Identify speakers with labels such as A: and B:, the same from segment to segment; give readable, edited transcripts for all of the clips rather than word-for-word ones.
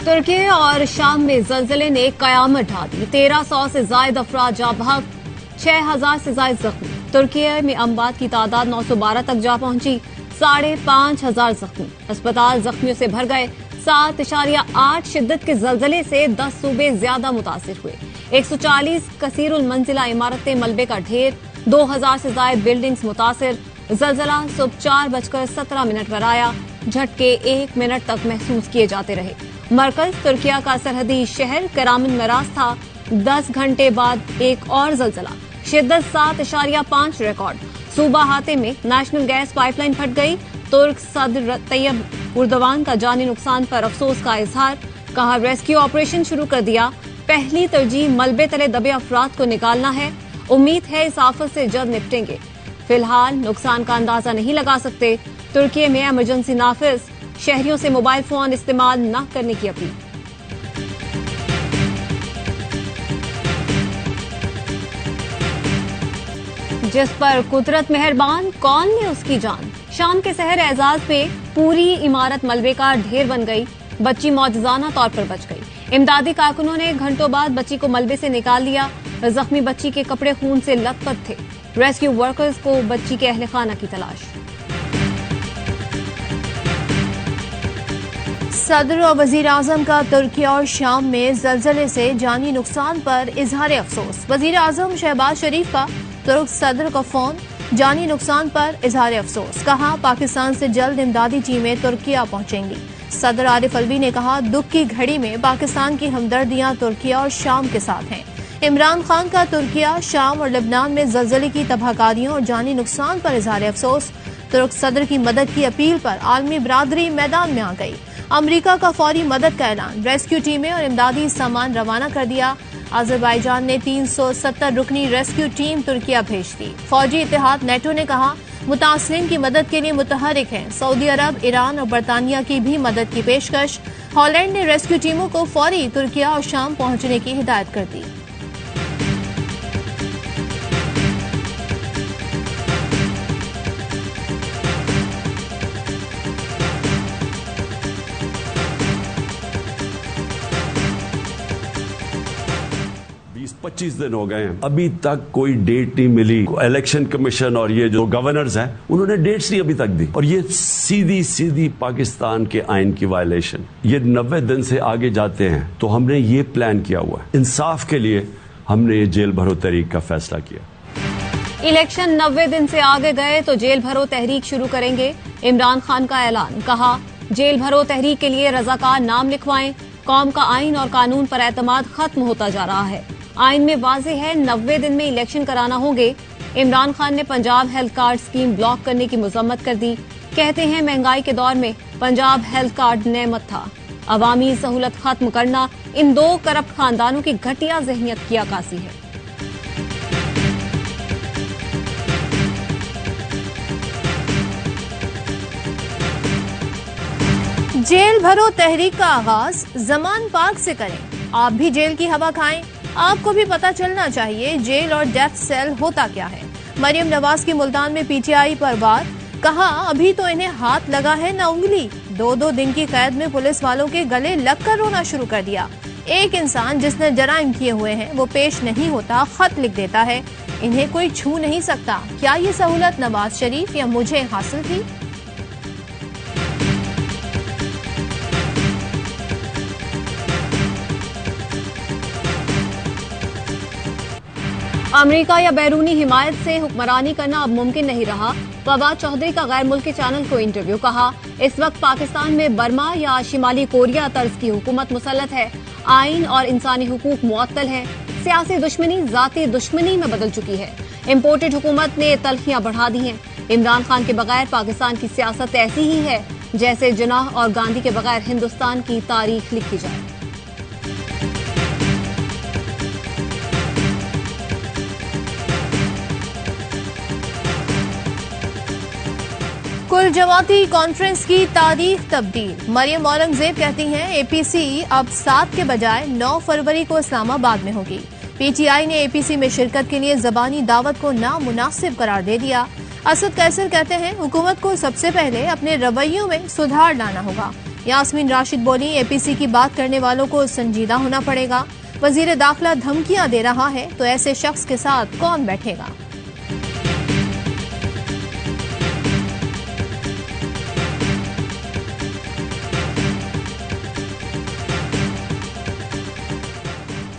A: तुर्की और शाम में जलजले ने कयामत ढा दी। 1300 से ज्यादा अफराद जा बहक, 6000 से ज्यादा जख्मी। तुर्की में अमवात की तादाद 912 तक जा पहुंची, 5500 जख्मी। अस्पताल जख्मियों से भर गए। 7.8 शिद्दत के जलजले से 10 सूबे ज्यादा मुतासिर हुए। 140 कसीरुल मंजिला इमारतें मलबे का ढेर, 2000 से ज्यादा बिल्डिंग्स मुतासिर। जलजला सुबह 4:17 पर आया। झटके 1 मिनट तक महसूस किए जाते रहे। मरकज तुर्किया का सरहदी शहर करामन मराज था। 10 घंटे बाद एक और जलजला, शिद्दत 7.5 रिकॉर्ड। सूबा हाते में नेशनल गैस पाइपलाइन फट गई। तुर्क सदर तैयब उर्दवान का जानी नुकसान पर अफसोस का इजहार। कहा, रेस्क्यू ऑपरेशन शुरू कर दिया। पहली तरजीह मलबे तले दबे अफराद को निकालना है। उम्मीद है इस आफत से जल्द निपटेंगे। फिलहाल नुकसान का अंदाजा नहीं लगा सकते। तुर्की में इमरजेंसी नाफिज, शहरियों से मोबाइल फोन इस्तेमाल न करने की अपील। जिस पर कुदरत मेहरबान, कौन ले उसकी जान। शाम के शहर एजाज में पूरी इमारत मलबे का ढेर बन गई। बच्ची मौजूदाना तौर पर बच गई। इमदादी कारकुनों ने घंटों बाद बच्ची को मलबे से निकाल लिया। जख्मी बच्ची के कपड़े खून से लथपथ थे। रेस्क्यू वर्कर्स को बच्ची के अहले खाना की तलाश।
B: सदर और वजीर आजम का तुर्की और शाम में जलजले से जानी नुकसान पर इजहार अफसोस। वजीर आजम शहबाज शरीफ का तुर्क सदर का फोन, जानी नुकसान पर इजहार अफसोस। कहा, पाकिस्तान से जल्द इमदादी टीमें तुर्किया पहुंचेंगी। सदर आरिफ अलवी ने कहा, दुख की घड़ी में पाकिस्तान की हमदर्दियां तुर्किया और शाम के साथ हैं। इमरान खान का तुर्किया, शाम और लेबनान में जलजले की तबाहकारियों और जानी नुकसान पर इजहार अफसोस। तुर्क सदर की मदद की अपील पर आलमी बरादरी मैदान में आ गई। अमरीका का फौरी मदद का ऐलान। रेस्क्यू टीमें और इमदादी सामान रवाना कर दिया। अजरबैजान ने 370 रुकनी रेस्क्यू टीम तुर्किया भेज दी। फौजी इत्तेहाद नेटो ने कहा, मुतासरीन की मदद के लिए मुतहरिक है। सऊदी अरब, ईरान और बरतानिया की भी मदद की पेशकश। हॉलैंड ने रेस्क्यू टीमों को फौरी तुर्किया और शाम पहुंचने की हिदायत कर दी।
C: पच्चीस दिन हो गए हैं, अभी तक कोई डेट नहीं मिली। इलेक्शन कमीशन और ये जो गवर्नर्स हैं, उन्होंने डेट्स नहीं अभी तक दी। और ये सीधी पाकिस्तान के आइन की वायलेशन। ये 90 दिन से आगे जाते हैं। तो हमने ये प्लान किया हुआ है। इंसाफ के लिए हमने ये जेल भरो तहरीक का फैसला किया।
A: इलेक्शन 90 दिन से आगे गए तो जेल भरो तहरीक शुरू करेंगे। इमरान खान का ऐलान। कहा, जेल भरो तहरीक के लिए रजाकार नाम लिखवाएं। कौम का आइन और कानून पर एतमाद खत्म होता जा रहा है। आइन में वाज़ेह है 90 दिन में इलेक्शन कराना होंगे। इमरान खान ने Punjab health card scheme block करने की मुजम्मत कर दी। कहते हैं, महंगाई के दौर में पंजाब हेल्थ कार्ड नेमत था। अवामी सहूलत खत्म करना इन दो करप्ट खानदानों की घटिया ज़हनियत की अक्कासी है।
B: जेल भरो तहरीक का आगाज जमान पार्क से करें। आप भी जेल की हवा खाएं। आपको भी पता चलना चाहिए जेल और डेथ सेल होता क्या है। मरियम नवाज की मुल्तान में पीटीआई पर वार। कहा, अभी तो इन्हें हाथ लगा है न उंगली। 2-2 दिन की कैद में पुलिस वालों के गले लगकर रोना शुरू कर दिया। एक इंसान जिसने जराइम किए हुए हैं वो पेश नहीं होता, खत लिख देता है। इन्हें कोई छू नहीं सकता। क्या ये सहूलत नवाज शरीफ या मुझे हासिल थी?
A: अमेरिका या बैरूनी हिमायत से हुक्मरानी करना अब मुमकिन नहीं रहा। फवाद चौधरी का गैर मुल्की चैनल को इंटरव्यू। कहा, इस वक्त पाकिस्तान में बर्मा या शिमाली कोरिया तर्ज की हुकूमत मुसल्लत है। आइन और इंसानी हुकूक मुअत्तल है। सियासी दुश्मनी जाती दुश्मनी में बदल चुकी है। इम्पोर्टेड हुकूमत ने तलखियां बढ़ा दी हैं। इमरान खान के बगैर पाकिस्तान की सियासत ऐसी ही है जैसे जिन्नाह और गांधी के बगैर हिंदुस्तान की तारीख लिखी जाए।
B: कुल जमाती कॉन्फ्रेंस की तारीख तब्दील। मरियम औरंगजेब कहती हैं, एपीसी अब 7 के बजाय 9 फरवरी को इस्लामाबाद में होगी। पीटीआई ने एपीसी में शिरकत के लिए ज़बानी दावत को नामुनासिब करार दे दिया। असद कैसर कहते हैं, हुकूमत को सबसे पहले अपने रवैयों में सुधार लाना होगा। यास्मीन राशिद बोली, एपीसी की बात करने वालों को संजीदा होना पड़ेगा। वजीर दाखिला धमकियां दे रहा है तो ऐसे शख्स के साथ कौन बैठेगा।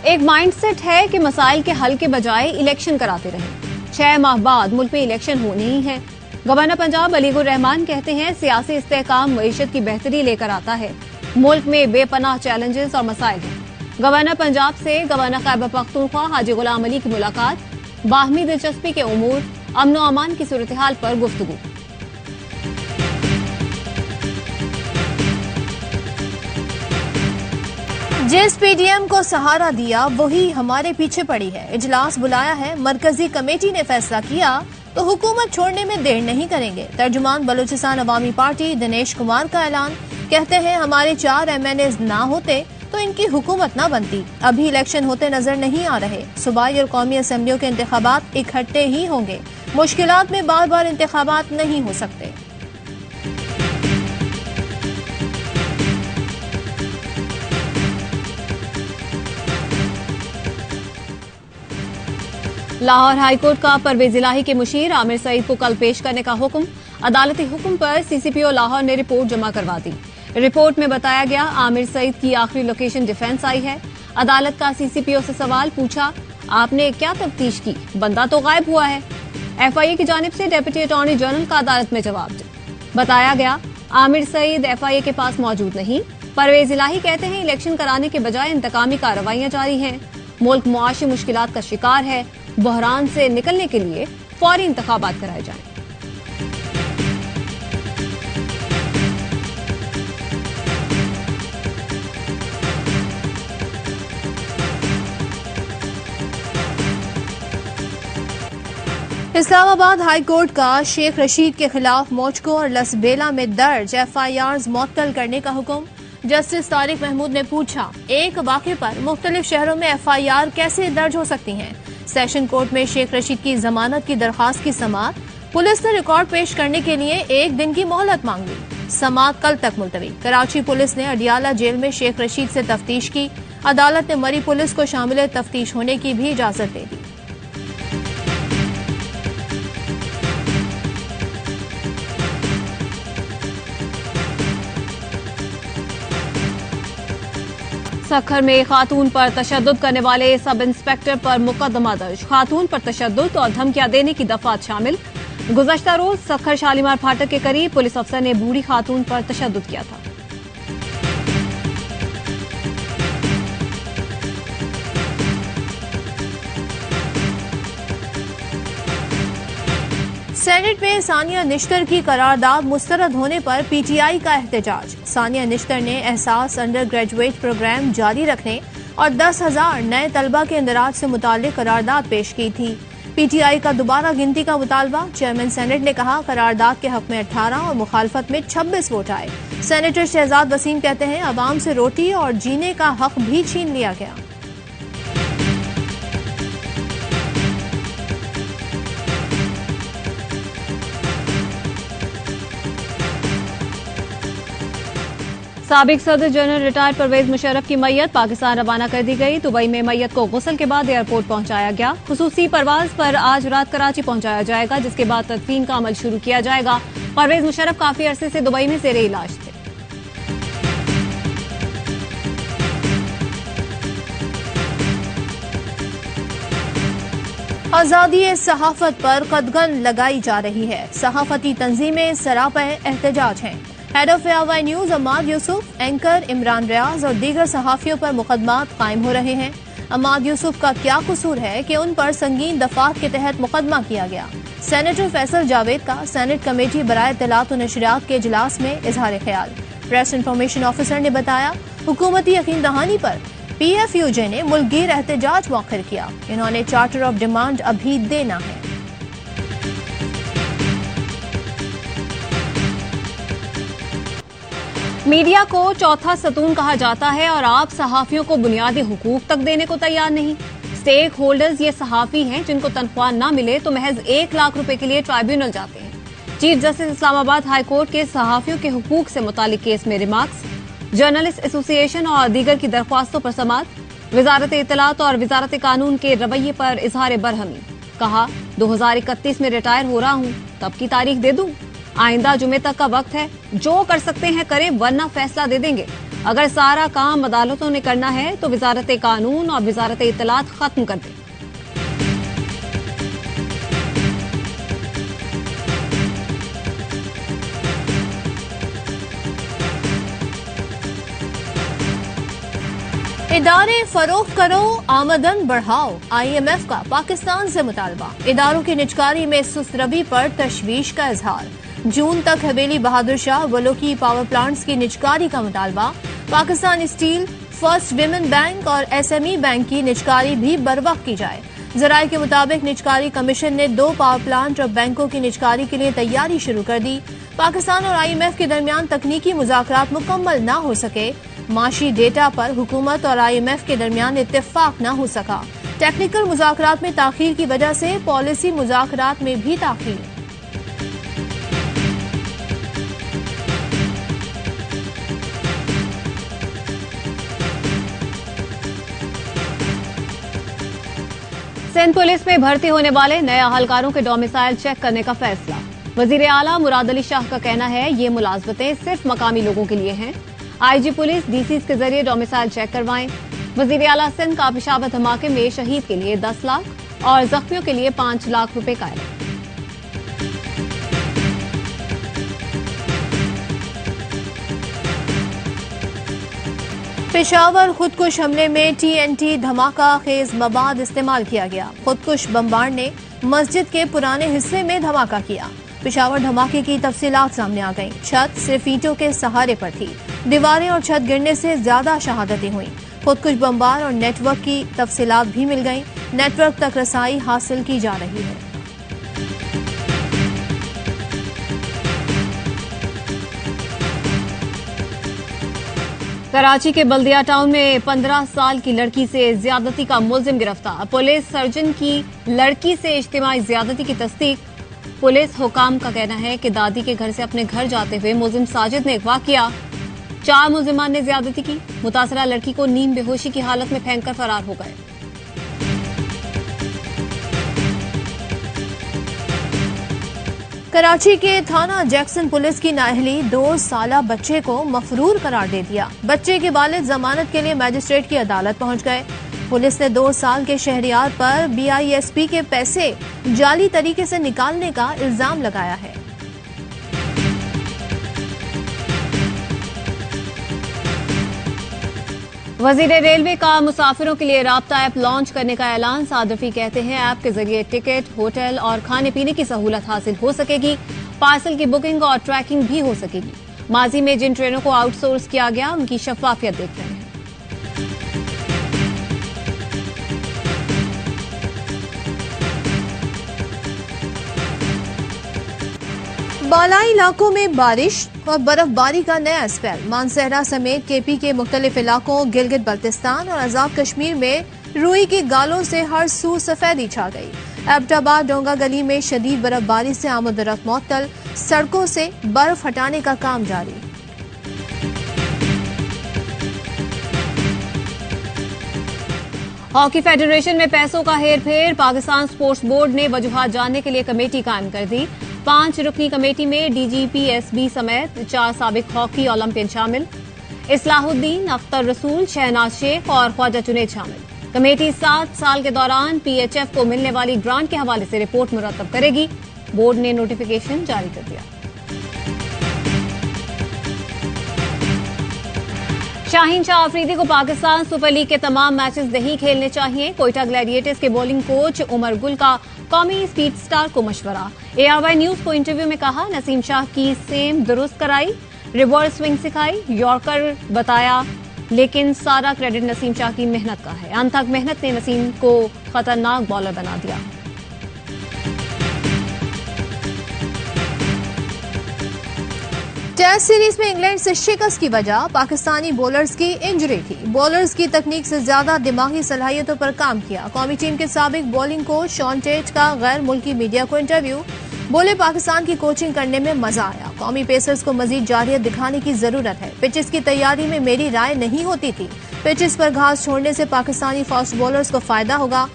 A: एक माइंडसेट है कि मसाइल के हल के बजाय इलेक्शन कराते रहे। 6 माह बाद मुल्क में इलेक्शन होने ही है। गवर्नर पंजाब अलीगुर रहमान कहते हैं, सियासी इस्तेहकाम मईशत की बेहतरी लेकर आता है। मुल्क में बेपनाह चैलेंजेस और मसाइल हैं। गवर्नर पंजाब से गवर्नर खैबर पख्तूनख्वा हाजी गुलाम अली की मुलाकात। बाहमी दिलचस्पी के उमूर, अमन व अमान की सूरत हाल पर गुफ्तगू।
B: जिस पीडीएम को सहारा दिया वही हमारे पीछे पड़ी है। इजलास बुलाया है, मरकजी कमेटी ने फैसला किया तो हुकूमत छोड़ने में देर नहीं करेंगे। तर्जुमान बलूचिस्तान अवामी पार्टी दिनेश कुमार का ऐलान, कहते हैं हमारे 4 MNAs ना होते तो इनकी हुकूमत ना बनती। अभी इलेक्शन होते नजर नहीं आ रहे। सूबाई और कौमी असम्बलियों के इंतखाबात इकट्ठे ही होंगे। मुश्किलात में बार बार इंतखाबात नहीं हो सकते।
A: लाहौर हाईकोर्ट का परवेज इलाही के मुशीर आमिर सईद को कल पेश करने का हुक्म। अदालती हुक्म पर सीसीपीओ लाहौर ने रिपोर्ट जमा करवा दी। रिपोर्ट में बताया गया, आमिर सईद की आखिरी लोकेशन डिफेंस आई है। अदालत का सीसीपीओ से सवाल पूछा, आपने क्या तफ्तीश की, बंदा तो गायब हुआ है। FIA की जानिब से डेप्यूटी अटॉर्नी जनरल का अदालत में जवाब बताया गया, आमिर सईद FIA के पास मौजूद नहीं। परवेज इलाही कहते हैं, इलेक्शन कराने के बजाय इंतकामी कार्रवाइयां जारी हैं। मुल्क मुआशी मुश्किलात का शिकार है। बहरान से निकलने के लिए फौरी इंतखाबात कराए जाएं।
B: इस्लामाबाद हाई कोर्ट का शेख रशीद के खिलाफ मोचको और लसबेला में दर्ज FIRs मुअत्तल करने का हुक्म। जस्टिस तारिक महमूद ने पूछा, एक वाक़े पर मुख्तलिफ शहरों में FIR कैसे दर्ज हो सकती हैं। सेशन कोर्ट में शेख रशीद की जमानत की दरखास्त की समाअत। पुलिस ने रिकॉर्ड पेश करने के लिए 1 दिन की मोहलत मांग ली। समाअत कल तक मुलतवी। कराची पुलिस ने अडियाला जेल में शेख रशीद से तफ्तीश की। अदालत ने मरी पुलिस को शामिल तफ्तीश होने की भी इजाजत दे दी।
A: सखर में खातून पर तशद्दुद करने वाले सब इंस्पेक्टर पर मुकदमा दर्ज। खातून पर तशद्दुद और धमकियां देने की दफात शामिल। गुज़श्ता रोज सखर शालीमार फाटक के करीब पुलिस अफसर ने बूढ़ी खातून पर तशद्दुद किया था।
B: सेनेट में सानिया निश्तर की करारदाद मुस्तरद होने पर PTI का एहतजाज। सानिया निश्तर ने एहसास अंडर ग्रेजुएट प्रोग्राम जारी रखने और 10,000 नए तलबा के इंदराज से मुताल्लिक करारदाद पेश की थी। PTI का दोबारा गिनती का मुतालबा। चेयरमैन सेनेट ने कहा, करारदाद के हक में 18 और मुखालफत में 26 वोट आए। सेनेटर शहजाद वसीम कहते हैं, अवाम से रोटी और जीने का हक भी छीन लिया गया।
A: साबिक सदर जनरल रिटायर्ड परवेज मुशर्रफ की मैयत पाकिस्तान रवाना कर दी गई। दुबई में मैयत को गुस्ल के बाद एयरपोर्ट पहुंचाया गया। खुसूसी परवाज पर आज रात कराची पहुंचाया जाएगा, जिसके बाद तदफीन का अमल शुरू किया जाएगा। परवेज मुशर्रफ काफी अरसे से दुबई में ज़ेरे इलाज थे।
B: आजादी सहाफत पर कदगन लगाई जा रही है। सहाफती तंजीमें सरापा एहतजाज हैं। Head of AY news Amad Yusuf, anchor Imran Riaz और दीगर सहाफियों पर मुकदमात कायम हो रहे हैं। अमाद यूसुफ का क्या कसूर है कि उन पर संगीन दफात के तहत मुकदमा किया गया। सेनेटर फैसल जावेद का सेनेट कमेटी बराए इत्तलात और नशरियात के इजलास में इजहार ख्याल। प्रेस इंफॉर्मेशन ऑफिसर ने बताया, हुकूमती यकीन दहानी पर PFUJ ने मुल्कगीर एहतजाज मौखर किया। इन्होंने चार्टर ऑफ डिमांड अभी देना है।
A: मीडिया को चौथा सतून कहा जाता है और आप सहाफियों को बुनियादी हुकूक तक देने को तैयार नहीं। स्टेक होल्डर्स ये सहाफी हैं जिनको तनख्वाह न मिले तो महज 1 लाख रुपए के लिए ट्राइब्यूनल जाते हैं। Chief justice Islamabad high court के सहाफियों के हुकूक से मुतालिक केस में रिमार्क्स। जर्नलिस्ट एसोसिएशन और दीगर की दरख्वास्तों पर समाअत। वजारत इत्तलात और वजारत कानून के रवैये पर इजहार बरहमी। कहा 2031 में रिटायर हो रहा हूं, तब की तारीख दे दूं। आइंदा जुमे तक का वक्त है, जो कर सकते हैं करें, वरना फैसला दे देंगे। अगर सारा काम अदालतों ने करना है तो वजारत कानून और वजारत इत्तलात खत्म कर दें।
B: इदारे फरोख्त करो, आमदन बढ़ाओ। IMF का पाकिस्तान से मुतालबा। इदारों की निजकारी में सुस्त रवि पर तशवीश का इजहार। जून तक हवेली बहादुर शाह वलोकी पावर प्लांट्स की निजकारी का मुतालबा। Pakistan steel, first women bank और SME बैंक की निजकारी भी बरवक्त की जाए। जराये के मुताबिक निजकारी कमीशन ने 2 पावर प्लांट और बैंकों की निजकारी के लिए तैयारी शुरू कर दी। पाकिस्तान और IMF के दरमियान तकनीकी मुज़ाकरात मुकम्मल न हो सके। माशी डेटा पर हुकूमत और IMF के दरमियान इत्तेफाक न हो सका। टेक्निकल मुज़ाकरात में ताखीर की वजह से पॉलिसी मुज़ाकरात में भी ताखीर।
A: सिंध पुलिस में भर्ती होने वाले नए अहलकारों के डोमिसाइल चेक करने का फैसला। वजीर आला मुराद अली शाह का कहना है ये मुलाजमतें सिर्फ मकामी लोगों के लिए हैं। IG पुलिस DCs के जरिए डोमिसाइल चेक करवाएं। वजीर आला सिंध का पेशावर धमाके में शहीद के लिए 10 लाख और जख्मियों के लिए 5 लाख रुपए का ऐलान।
B: पेशावर खुदकुश हमले में TNT धमाका खेज मवाद इस्तेमाल किया गया। खुदकुश बमबार ने मस्जिद के पुराने हिस्से में धमाका किया। पेशावर धमाके की तफसीलात सामने आ गईं। छत सिर्फ ईंटों के सहारे पर थी। दीवारें और छत गिरने से ज्यादा शहादतें हुईं। खुदकुश बमबार और नेटवर्क की तफसीलात भी मिल गईं। नेटवर्क तक रसाई हासिल की जा रही है।
A: कराची के बल्दिया टाउन में 15 साल की लड़की से ज्यादती का मुलजिम गिरफ्तार। पुलिस सर्जन की लड़की से इज्तिमाई ज्यादती की तस्दीक। पुलिस हुकाम का कहना है कि दादी के घर से अपने घर जाते हुए मुलजिम साजिद ने अगवा किया। 4 मुलजिमान ने ज्यादती की। मुतासरा लड़की को नीम बेहोशी की हालत में फेंककर फरार हो गए।
B: कराची के थाना जैक्सन पुलिस की नाअहली 2 साला बच्चे को मफरूर करार दे दिया। बच्चे के वालिद जमानत के लिए मजिस्ट्रेट की अदालत पहुंच गए। पुलिस ने 2 साल के शहरियार पर BISP के पैसे जाली तरीके से निकालने का इल्जाम लगाया है।
A: वजीर रेलवे का मुसाफिरों के लिए राब्ता ऐप लॉन्च करने का ऐलान। सादफी कहते हैं ऐप के जरिए टिकट, होटल और खाने पीने की सहूलत हासिल हो सकेगी। पार्सल की बुकिंग और ट्रैकिंग भी हो सकेगी। माजी में जिन ट्रेनों को आउटसोर्स किया गया उनकी शफाफियत देख रहे हैं।
B: बालाई इलाकों में बारिश और बर्फबारी का नया स्पेल। मानसहरा समेत KP के मुख्तलिफ इलाकों, गिलगित बल्तिस्तान और आजाद कश्मीर में रुई की गालों से हर सू सफेदी छा गई। एबटाबाद डोंगा गली में शदीद बर्फबारी से आमद-ओ-रफ्त मुअत्तल। सड़कों से बर्फ हटाने का काम जारी।
A: हॉकी फेडरेशन में पैसों का हेरफेर। पाकिस्तान स्पोर्ट्स बोर्ड ने वजूहात जानने के लिए कमेटी कायम कर दी। 5 रुकनी कमेटी में DGP SB समेत 4 साबिक हॉकी ओलंपियन शामिल। इस्लाहुद्दीन, अख्तर रसूल, शहनाज शेख और ख्वाजा जुनैद शामिल। कमेटी 7 साल के दौरान PHF को मिलने वाली ग्रांट के हवाले से रिपोर्ट मुरतब करेगी। बोर्ड ने नोटिफिकेशन जारी कर दिया। शाहीन शाह अफरीदी को पाकिस्तान सुपर लीग के तमाम मैचेस नहीं खेलने चाहिए। कोयटा ग्लैडिएटर्स के बॉलिंग कोच उमर गुल का कौमी स्पीड स्टार को मशवरा। ARY न्यूज को इंटरव्यू में कहा नसीम शाह की सेम दुरुस्त कराई, रिवर्स स्विंग सिखाई, यॉर्कर बताया, लेकिन सारा क्रेडिट नसीम शाह की मेहनत का है। अनथक मेहनत ने नसीम को खतरनाक बॉलर बना दिया।
B: टेस्ट सीरीज में इंग्लैंड से शिकस्त की वजह पाकिस्तानी बॉलर्स की इंजरी थी। बॉलर्स की तकनीक से ज्यादा दिमागी सलाहियतों पर काम किया। कौमी टीम के साबिक बॉलिंग कोच शॉन टेट का गैर मुल्की मीडिया को इंटरव्यू। बोले पाकिस्तान की कोचिंग करने में मजा आया, कौमी पेसर्स को मजीद जारियत दिखाने की जरूरत है। पिचेस की तैयारी में मेरी राय नहीं होती थी, पिचेस पर घास छोड़ने से पाकिस्तानी फास्ट बॉलर्स को फायदा होगा।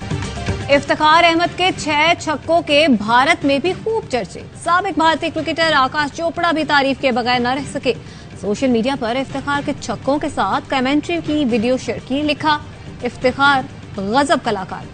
A: इफ्तिखार अहमद के 6 छक्कों के भारत में भी खूब चर्चे। साबिक भारतीय क्रिकेटर आकाश चोपड़ा भी तारीफ के बगैर न रह सके। सोशल मीडिया पर इफ्तिखार के छक्कों के साथ कमेंट्री की वीडियो शेयर की, लिखा इफ्तिखार गजब कलाकार।